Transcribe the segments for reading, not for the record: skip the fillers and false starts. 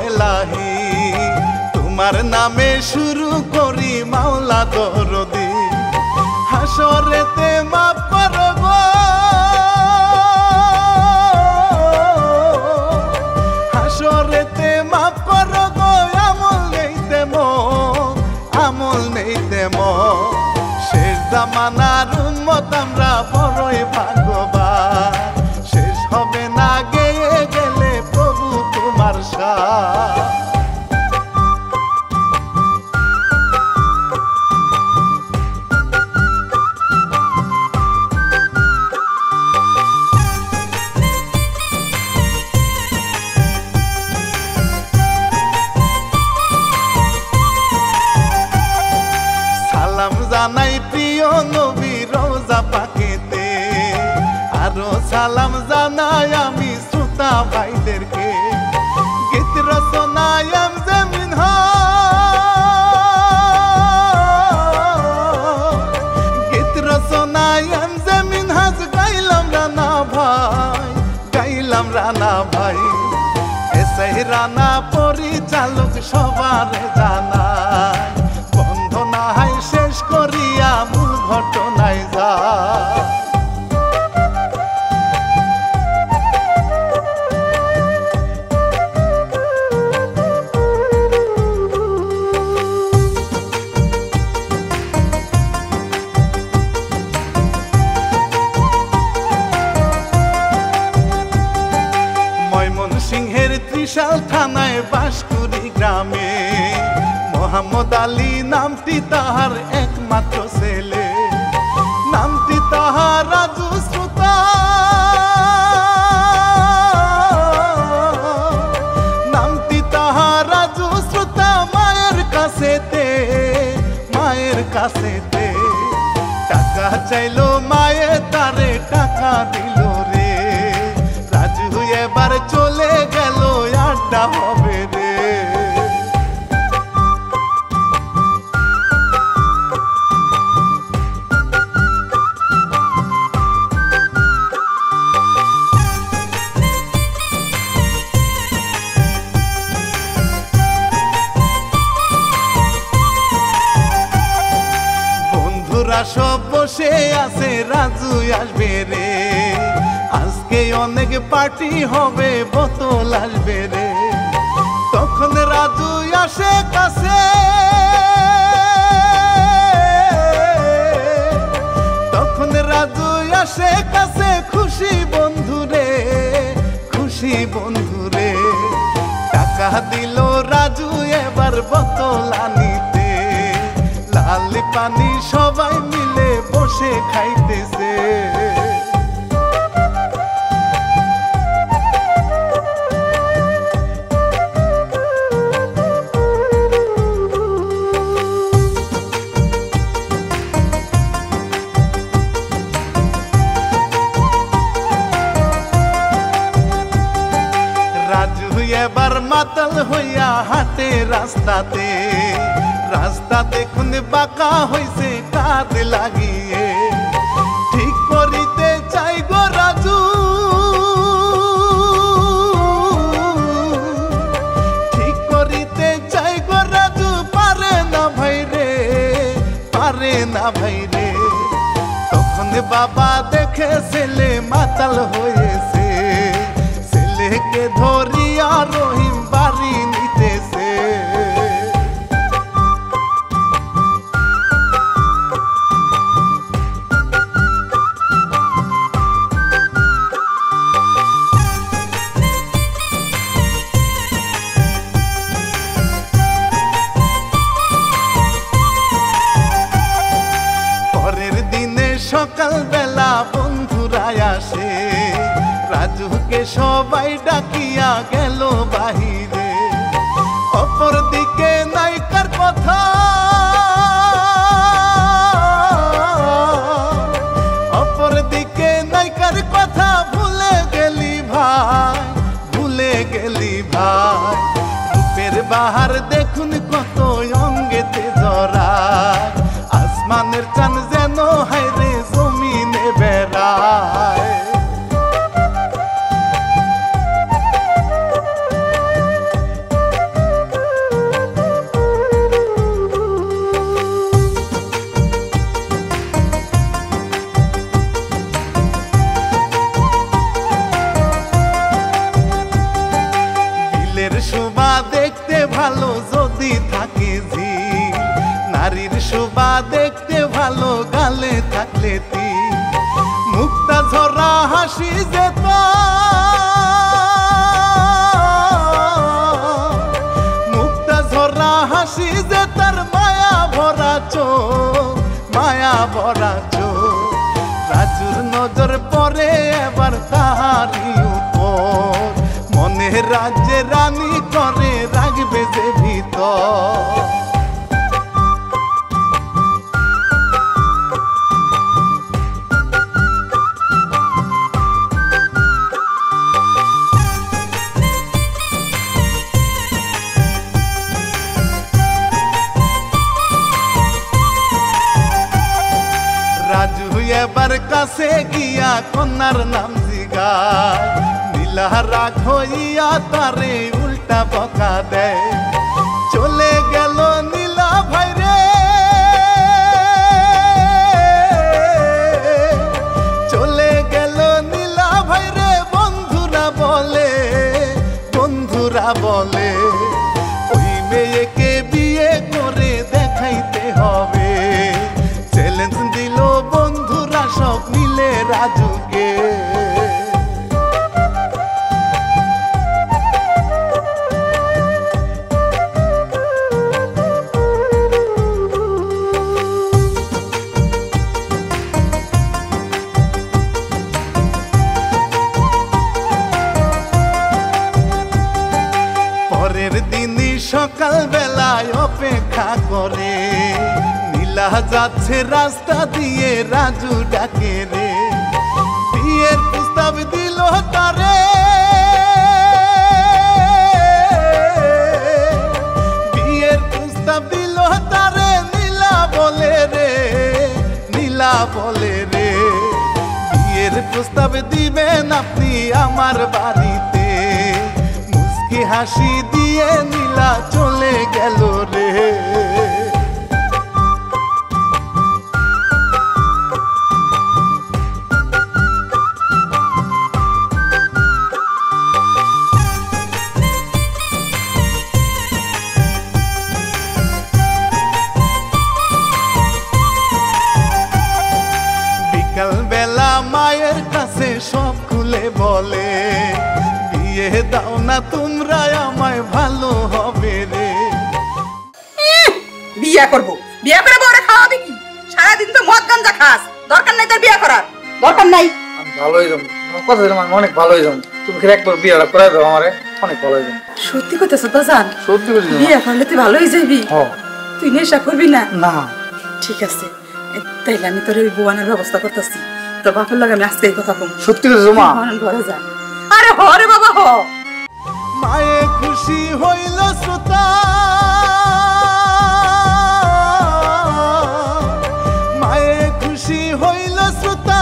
এলাহি তোমার নামে শুরু করি মাওলা দরদি হাসরেতে মাফ করো গো হাসরেতে মাফ করো গো আমল নেই তেমন শেষ জামানার উম্মত আমরা বড়ই ভাগ্যবান শেষ হবে না গেয়ে গেলে প্রভু তোমার শান সালাম জানাই প্রিয় নবী রওজা পাকেতে আরো সালাম জানাই আমি শ্রোতা ভাইদেরকে গীত রচনায় আমজে মিনহাজ গীত রচনায় আমজে মিনহাজ গাইলাম রানা ভাই এসে রানা পরিচালক সবার জানাই বন্ধনায় শেষ করিয়া মূল ঘটনায় যা ময়মনসিংহের ত্রিশাল থানায় বাঁশকুড়ি গ্রামে মোহাম্মদ আলী নামটি তাহার একমাত্র ছেলে নামটি তাহার রাজু শ্রোতা নামটি তাহার রাজু শ্রোতা মায়ের কাছেতে টাকা চাইলো মায়ে তারে টাকা দিল রে রাজু এবার চলে গেল আড্ডা হবে রে বন্ধুরা সব বসে আছে রাজু আসবে রে আজকে অনেক পার্টি হবে বোতল আসবে রে তখন রাজু আসে কাছে তখন রাজু আসে কাছে খুশি বন্ধুরে টাকা দিল রাজু এবার বোতল আনিতে লাল পানি সবাই মিলে বসে খাইতেছে রাজু এবার মাতাল হইয়া হাঁটে রাস্তাতে কোন বাঁকা হইছে কাঁদ লাগিয়ে ঠিক করিতে চাই গো রাজু ঠিক করিতে চাই গো রাজু পারে না ভাই রে তখন বাবা দেখে ছেলে মাতাল হয়েছে ছেলেকে ধরিয়া রহিম বাড়ি নিতেছে পরের দিনে সকালবেলা বন্ধুরা আসে রাজুকে সবাই ডাকিয়া গেল বাহিরে অপর দিকে নায়িকার কথা অপর দিকে নায়িকার কথা ভুলে গেলি ভাই রূপের বাহার দেখুন কত অঙ্গেতে জড়ায় আসমানের চান যেন হায়রে জমিনে বেড়ায় থাকলে তি মুক্তা ঝরা হাসি যেত মুক্তা ঝরা হাসি যে তার মায়া ভরা চোখ মায়া ভরা চোখ রাজুর নজর পড়ে এবার তাহারি উপর মনে রাজ্যে রানী করে রাখবে যে ভিতর রাজু এবার কাছে গিয়া কন্যার নাম জিগায় নীলা রাগ হইয়া তারে উল্টা বকা দেয় চলে গেল নীলা ভাইরে চলে গেল নীলা ভাইরে বন্ধুরা বলে ওই মেয়েকে বিয়ে করে দেখাইতে হবে চ্যালেঞ্জ দিল বন্ধুরা সব মিলে রাজুকে পরের দিনই সকাল বেলায় অপেক্ষা করে নীলা যাচ্ছে রাস্তা দিয়ে রাজু ডাকে রে বিয়ের প্রস্তাব দিল তারে বিয়ের প্রস্তাব দিল তারে নীলা বলে রে বিয়ের প্রস্তাব দিবেন আপনি আমার বাড়িতে মুস্কি হাসি দিয়ে নীলা চলে গেল রে বেলা মায়ের কাছে সব খুলে বলে বিয়ে দাও না তোমরা আমায় ভালো হবে রে বিয়ে করবো ওরা খাওয়াবে কি সারাদিন তো মদ গাঞ্জা খাস দরকার নাই তোর বিয়ে করার দরকার নাই আমি ভালো হয়ে যাবো কথা দিলাম আমি অনেক ভালো হয়ে যাবো তুমি কি একবার বিয়েটা করে দাও আমারে অনেক ভালো হয়ে যাবো সত্যি কইতেছ তো জান সত্যি বলছি বিয়ে করলে তুই ভালো হয়ে যাবি তুই নেশা করবি না না ঠিক আছে তাইলে আমি তোর ওই বোয়ানের ব্যবস্থা করতেছি তোর বাপের লাগে আমি আজকে এই কথা কম সত্যি বলছো মা ঘরে যা আরে হরে বাবা হ মায়ে খুশি হইল শ্রোতা মায়ে খুশি হইল শ্রোতা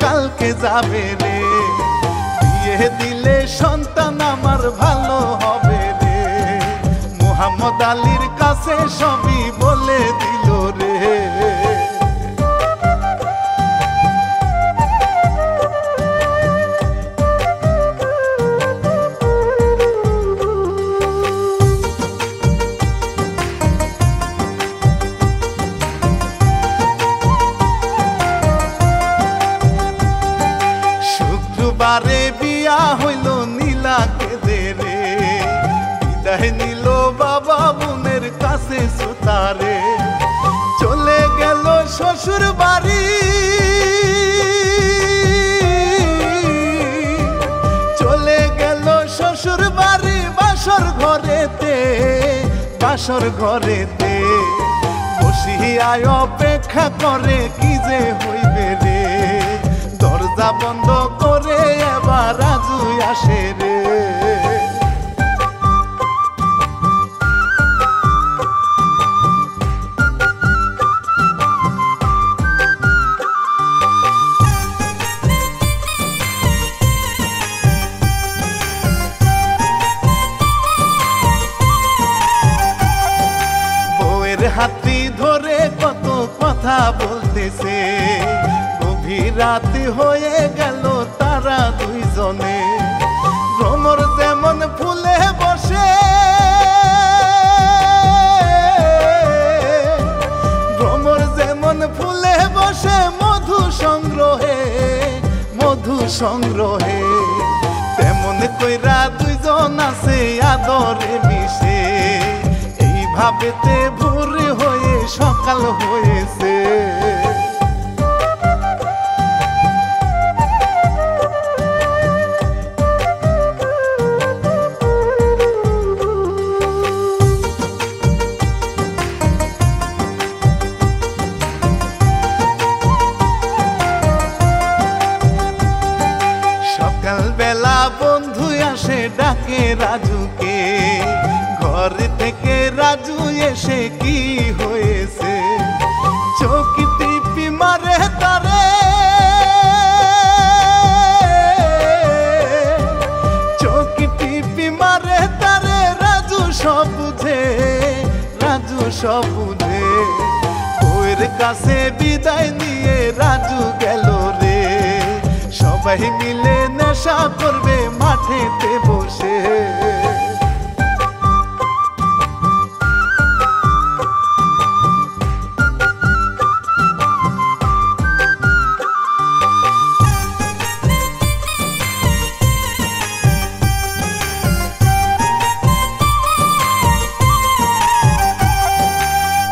কালকে যাবে রে বিয়ে দিলে সন্তান আমার ভালো হবে রে মোহাম্মদ আলীর কাছে সবই বলে দিল রে শুক্রবারে বিয়া হইল নীলাকে দে রে বিদায় নিল বাবা বোনের কাছে সুতারে চলে গেল শ্বশুর বাড়ি চলে গেল শ্বশুর বাড়ি বাসর ঘরেতে বসিয়ায় অপেক্ষা করে কি যে হইবে রে দরজা বন্ধ করে এবার রাজু আসে রে বউয়ের হাতি ধরে কত কথা বলতেছে গভীর রাত হয়ে গেল তারা দুইজনে ভ্রমর যেমন ফুলে বসে ভ্রমর বন্ধু সংগ্রহে, তেমন কইরা দুইজন আছে আদরে মিশে, এইভাবেতে ভোর হয়ে সকাল হয়েছে। সকালবেলা বন্ধু আসে ডাকে রাজুকে, ঘর থেকে রাজু এসে কি হয়েছে চৌকি টিপি মারে তারে, চৌকি টিপি মারে তারে। রাজু সব বুঝে, রাজু সব বুঝে। বউয়ের কাছে বিদায় নিয়ে রাজু গেল রে, সবাই মিলে নেশা করবে মাঠেতে বসে।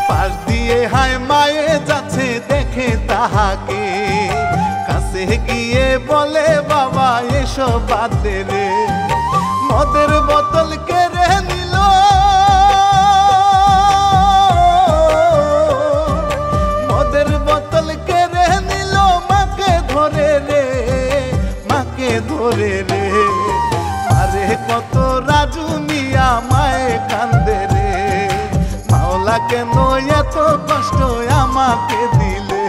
পাশ দিয়ে হায় মায়ে যাচ্ছে দেখে তাহাকে, কাছে গিয়ে বলে বাবা এসব বাদ দে রে, মদের বোতল কেড়ে নিল, মদের বোতল কেড়ে নিল। মাকে ধরে রে, মাকে ধরে রে, আরে কত রাজু মিয়া মায়ে কান্দে রে, মাওলা কেন এত কষ্ট আমাকে দিলে।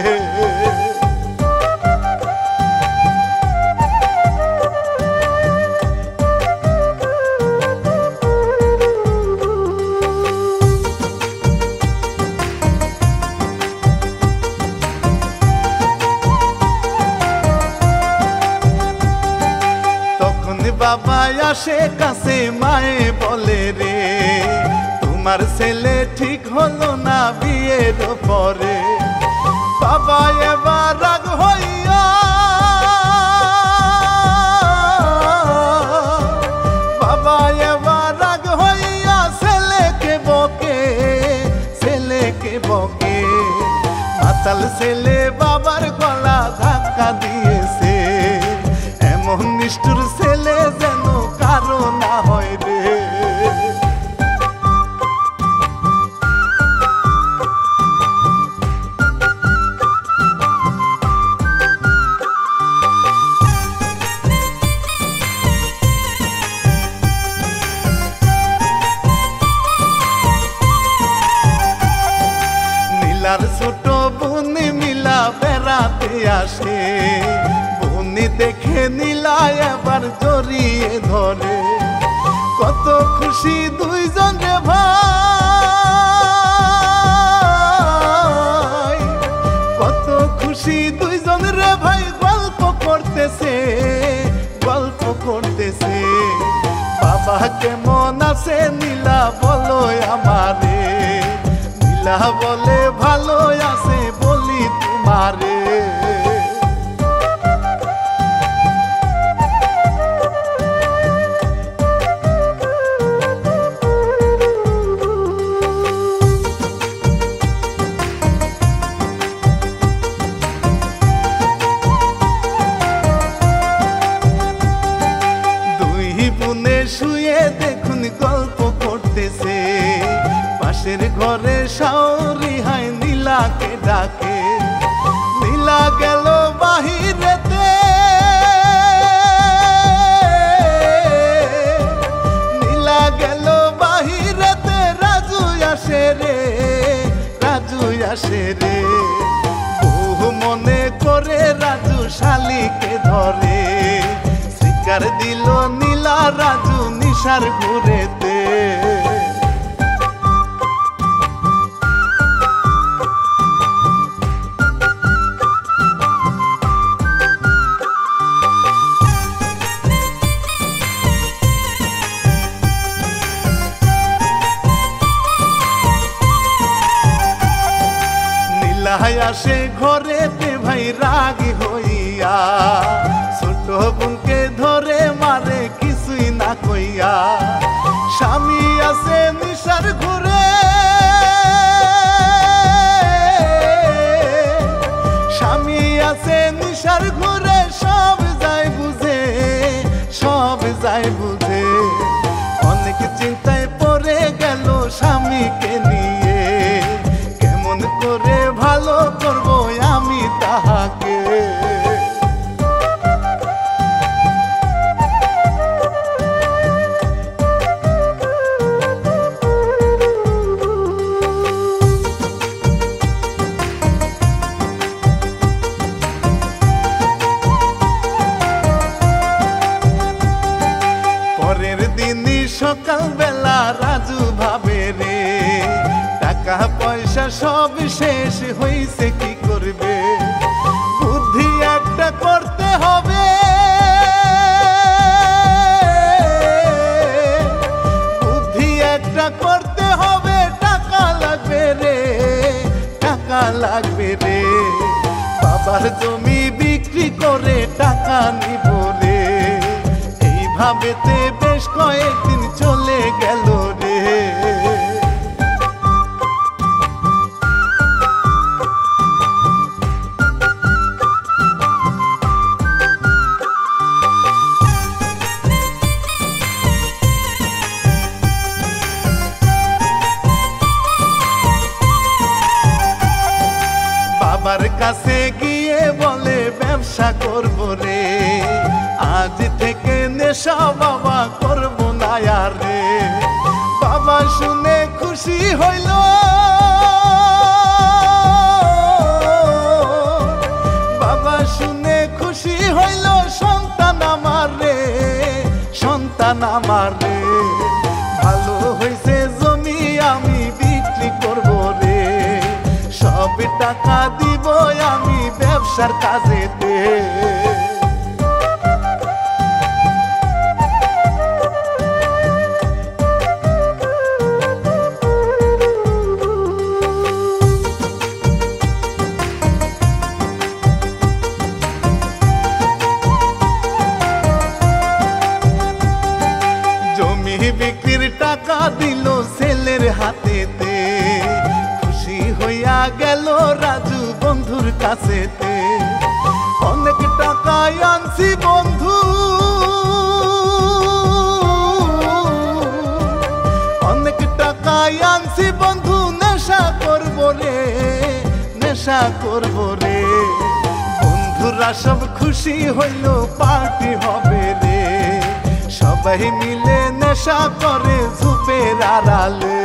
বাবা আসে কাছে মায়ে বলে রে, তোমার ছেলে ঠিক হলো না বিয়ের পরে। বাবা এবার রাগ হইয়া, বাবা এবার রাগ হইয়া ছেলেকে বকে, ছেলেকে বকে। মাতাল ছেলে বাবার গলা ধাক্কা দিয়েছে, এমন নিষ্ঠুর ছেলে যেন কারো না হয় রে। নীলার ছোট বোন মিলা বেড়াতে আসে, বনি দেখে নীলা এবার জড়িয়ে ধরে। কত খুশি দুইজন রে ভাই, কত খুশি দুইজন রে ভাই। গল্প করতেছে, গল্প করতেছে। বাবা কেমন আছে নীলা বলো আমারে, নীলা বলে ভালো আছে বলি তোমারে। শুয়ে দেখুন গল্প করতেছে, পাশের ঘরে শাওরি হায় নীলাকে ডাকে। নীলা গেল বাহিরেতে, নীলা গেল বাহিরেতে। রাজু আসে রে, রাজু আসে রে। বহু মনে করে রাজু শালিকে ধরে, শিকার দিল নীলা রাজু নিশার ঘুরেতে। নীলা আসে ঘরেতে ভাই রাগী হইয়া, ছোট বোনকে ধরে মারে কিছুই না কইয়া। স্বামী আছে নিশার ঘুরে, স্বামী আছে নিশার ঘুরে, সব যায় বুঝে, সব যায় বুঝে। অনেক চিন্তায় পড়ে গেল স্বামীকে নিয়ে, কেমন করে ভালো করব আমি তাহাকে। পরের দিনই সকালবেলা রাজু ভাবে রে, টাকা পয়সা সব শেষ হইছে, কি করবে? বুদ্ধি একটা করতে হবে, বুদ্ধি একটা করতে হবে। টাকা লাগবে রে, টাকা লাগবে রে। বাবার জমি বিক্রি করে টাকা নিব রে। ভাবেতে বেশ কয়েকদিন চলে গেল রে। বাবার কাছে গিয়ে বলে ব্যবসা করব রে, আজ থেকে নেশা বাবা করব না আর রে। বাবা শুনে খুশি হইল, বাবা শুনে খুশি হইল। সন্তান আমার রে, সন্তান আমার রে। ভালো হইছে জমি আমি বিক্রি করব রে, সব টাকা দিব আমি ব্যবসার কাজেতে। জমি বিক্রির টাকা দিল ছেলের হাতেতে, খুশি হইয়া গেল রাজু বন্ধুর কাছেতে। অনেক টাকা আনছি বন্ধু, অনেক টাকা আনছি বন্ধু। নেশা করব রে, নেশা করব রে। বন্ধুরা সব খুশি হইল, পার্টি হবে রে। সবাই মিলে নেশা করে ঝোপের আড়ালে।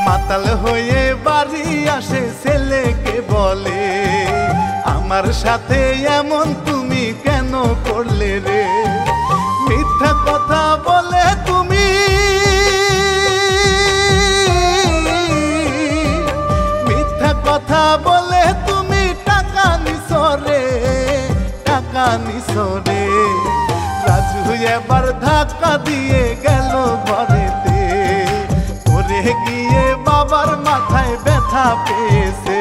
মাতাল হয়ে বাড়ি আসে, ছেলেকে বলে আমার সাথে এমন তুমি কেন করলে রে? মিথ্যা কথা বলে তুমি, মিথ্যা কথা বলে তুমি টাকা নিছো রে, টাকা নিছো রে। রাজু এবার ধাক্কা দিয়ে গেল ঘরেতে, পরে গিয়ে বাবার মাথায় ব্যথা পেয়েছে।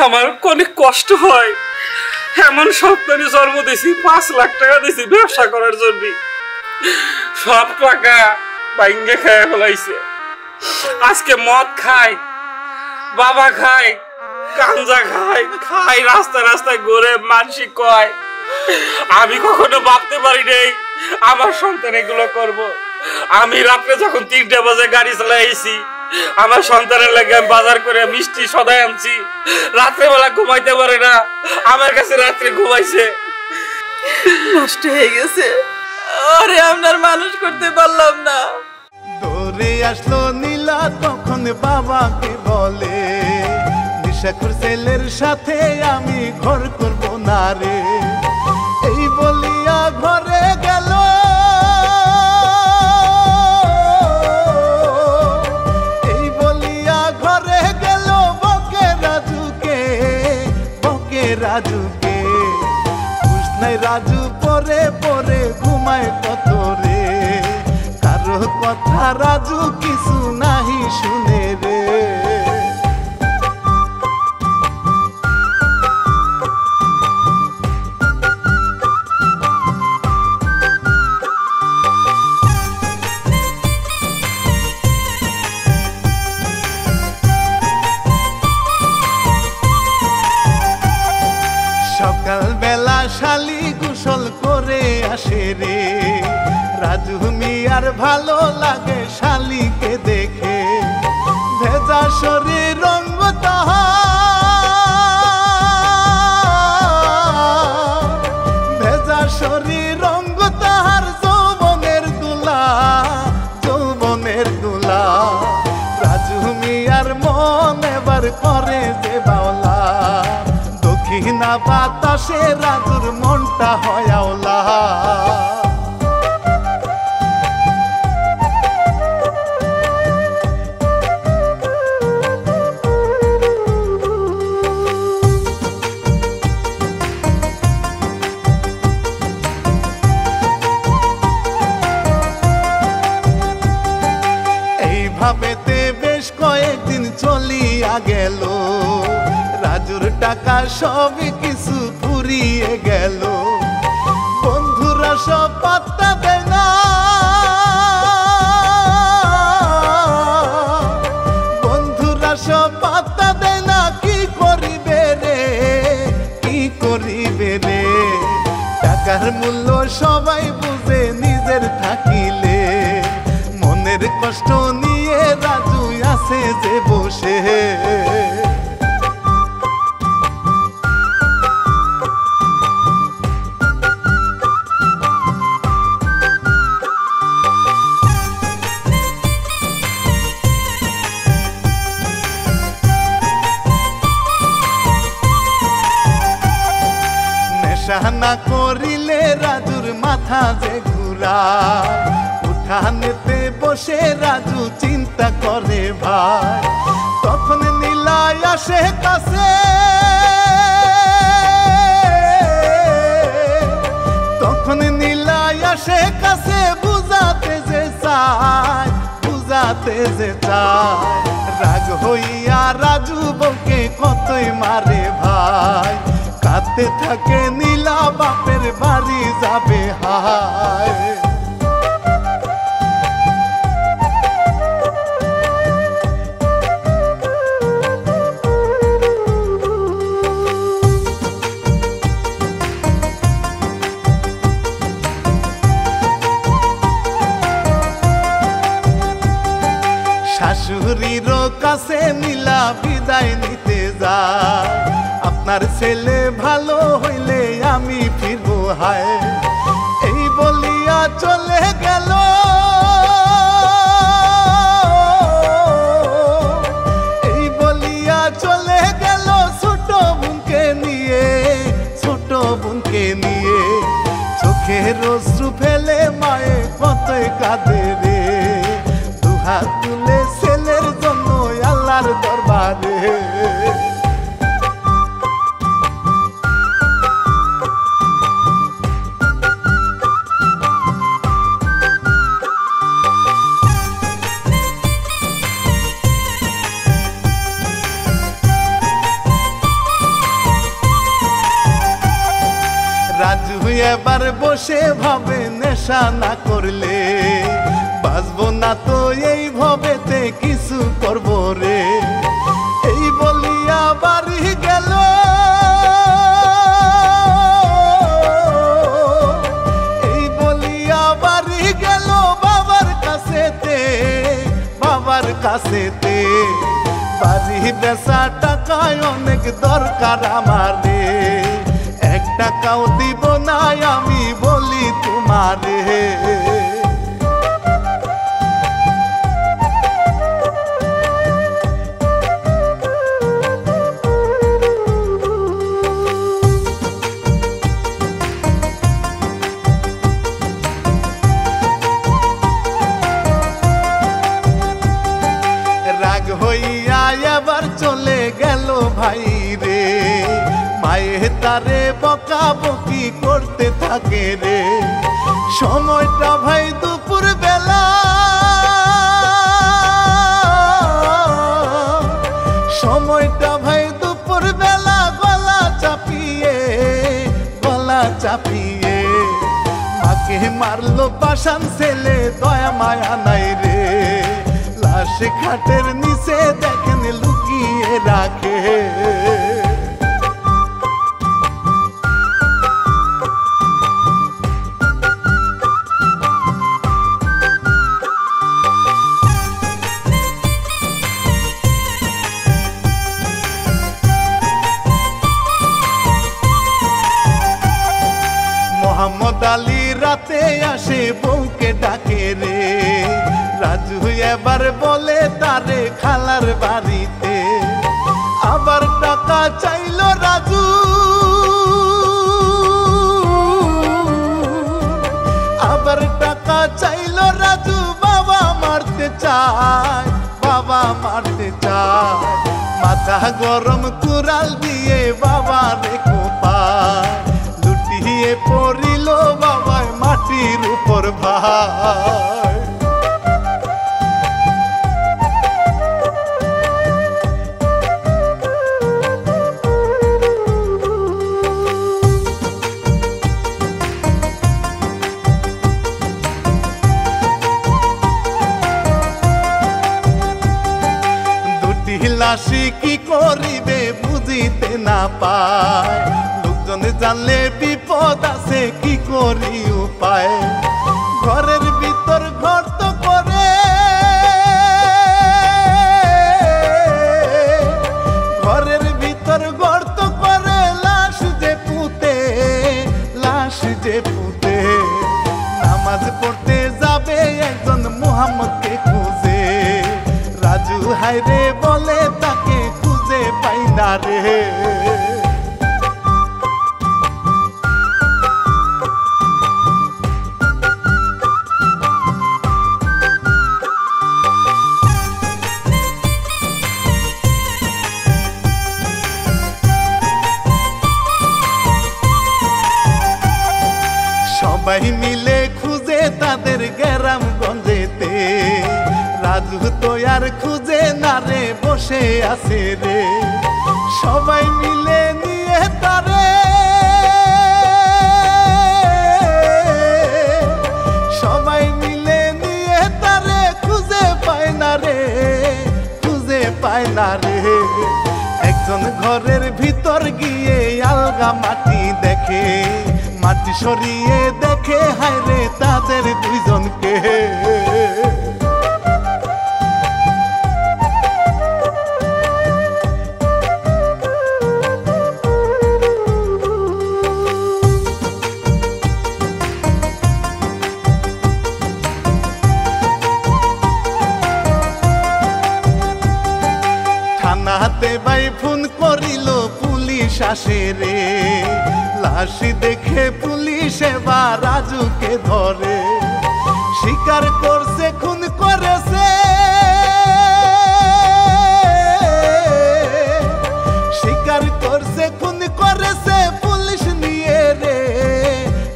আমার অনেক কষ্ট হয়, এমন সন্তানের জন্ম দিয়েছি, 5 লাখ টাকা দিয়েছি ব্যবসা করার জন্য, সব টাকা ভাঙ্গে খেয়ে ফেলাইছে। আজকে মদ খায়, বাবা খায়, গাঞ্জা খায়, খায় রাস্তায় রাস্তায় ঘুরে, মানসিক কয়। আমি কখনো ভাবতে পারি নাই আমার সন্তান এগুলো করব। আমি রাত্রে যখন 3টা বাজে গাড়ি চালাইছি, আমার সন্তানের লাগে আমি বাজার করে মিষ্টি সদাই আনছি, রাত্রেবেলা ঘুমাইতে পারে না, আমার কাছে রাত্রে ঘুমাইছে। নষ্ট হয়ে গেছে, আরে আপনার মানুষ করতে পারলাম না। দৌড়ে আসলো নীলা, তখন বাবাকে বলে নিশাখোর ছেলের সাথে আমি ঘর করব না রে। এই বলিয়া ঘরে গেল, এই বলিয়া ঘরে গেল। কথা রাজু কিছু নাহি শুনে রে। সকাল বেলা শালি গোসল করে আসে রে, রাজু মিয়ার ভালো লাগে শালিকে দেখে। ভেজা শরীর রঙ্গ তাহার, ভেজা শরীর রঙ্গ তাহার যৌবনের দুলা, যৌবনের দুলা। রাজু মিয়ার মন এবার করে যে বাউলা, দক্ষিণা বাতাসে রাজুর মনটা হয় আওলা। এইভাবেতে বেশ কয়েকদিন চলিয়া গেল, রাজুর টাকা সবই কিছু ফুরিয়ে গেল। বন্ধুরা সব পাত্তা দেয় না, বন্ধুরা সব পাত্তা দেয় না। কি করিবে রে, কি করিবে রে। টাকার মূল্য সবাই বুঝে নিজের থাকিলে, মনের কষ্ট নিয়ে রাজু আছে যে বসে। নেশা না করিলে রাজুর মাথা যে ঘুরা, উঠানেতে বসে রাজু চিন্তা করে ভাই। তখন নীলাই আসে কাছে, তখন নীলাই আসে কাছে। বুঝাতে যে চায়, বুঝাতে যে চায়। রাগ হইয়া রাজু বউকে কতই মারে ভাই, কাঁদতে থাকে নীলা বাপের বাড়ি যাবে হায়। শাশুড়িরও কাছে নীলা বিদায় নিতে যায়, আপনার ছেলে ভালো হইলে আমি ফিরবো হায়। এই বলিয়া চলে গেল, এই বলিয়া চলে গেল ছোট বোনকে নিয়ে, ছোট বোনকে নিয়ে। চোখের অশ্রু ফেলে মায়ে কতই কাঁদে রে, দুহাত তুলে ছেলের জন্য আল্লাহর দরবারে। রাজু এবার বসে ভাবে নেশা না করলে বাঁচবো না তো এই ভবেতে কিছু করব রে। এই বলিয়া বাড়ি গেল, এই বলিয়া বাড়ি গেল বাবার কাছেতে, বাবার কাছেতে। বাড়ি বেচা টাকায় অনেক দরকার আমার রে, এক টাকাও দিব না আমি বলি তোমারে। রাগ হইয়া এবার চলে গেল ভাই রে, মায়ে তারে বকা বকি করতে থাকে রে। সময়টা ভাই দুপুর বেলা, মারলো পাষাণ ছেলে দয়া মায়া নাই রে লাশ খাটের নিচে দেখেন লুকিয়ে রাখে মোহাম্মদ আলী রাতে আসে বউকে ডাকে রে রাজু এবার বলে তারে খালার বাড়িতে আবার টাকা চাইলো রাজু আবার টাকা চাইলো রাজু বাবা মারতে চায় মাথা গরম কুড়াল দিয়ে বাবা রে কোপায় লুটিয়ে পড়িল বাবায় মাটির উপর ভাই লাশি কি করিবে বুঝিতে না পায় লোকজন জানলে বিপদ আছে কি করি উপায় ঘরের ভিতর গর্ত করে ঘরের ভিতর গর্ত করে লাশ যে পুঁতে নামাজ পড়তে যাবে একজন মুহাম্মদকে খুঁজে রাজু হায়রে বলে তাকে খুঁজে পাই না রে সবাই মিলে খুঁজে তাদের গ্রামগঞ্জেতে রাজু তো আর খুঁজে না রে বসে আছে রে সবাই মিলে নিয়ে তারে খুঁজে পায় না রে একজন ঘরের ভিতর গিয়ে আলগা মাটি দেখে মাটি সরিয়ে দেখে হায় রে তাদের দুইজনকে থানাতে ভাই ফোন করিল পুলিশ আসে রে লাশ দেখে পুলিশ এবার রাজুকে ধরে স্বীকার করছে খুন করেছে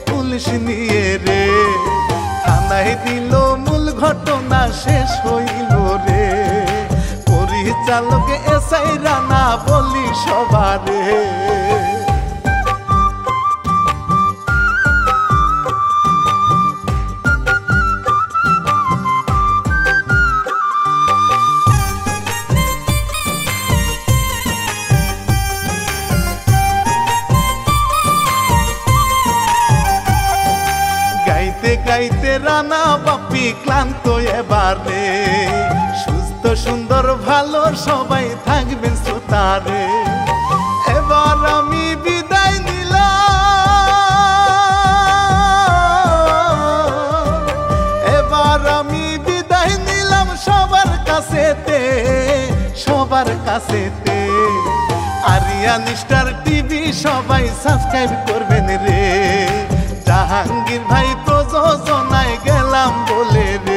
পুলিশ নিয়ে রে থানায় দিল মূল ঘটনা শেষ হইল রে পরিচালক এসআই রানা বলি সবারে গাইতে রানা বাপি ক্লান্ত এবারে সুস্থ সুন্দর ভালো সবাই থাকবেন শ্রোতারে এবার আমি বিদায় নিলাম সবার কাছেতে আরিয়ান স্টার টিভি সবাই সাবস্ক্রাইব করবেন রে জাহাঙ্গীর ভাই প্রযোজনায় গেলাম বলে রে।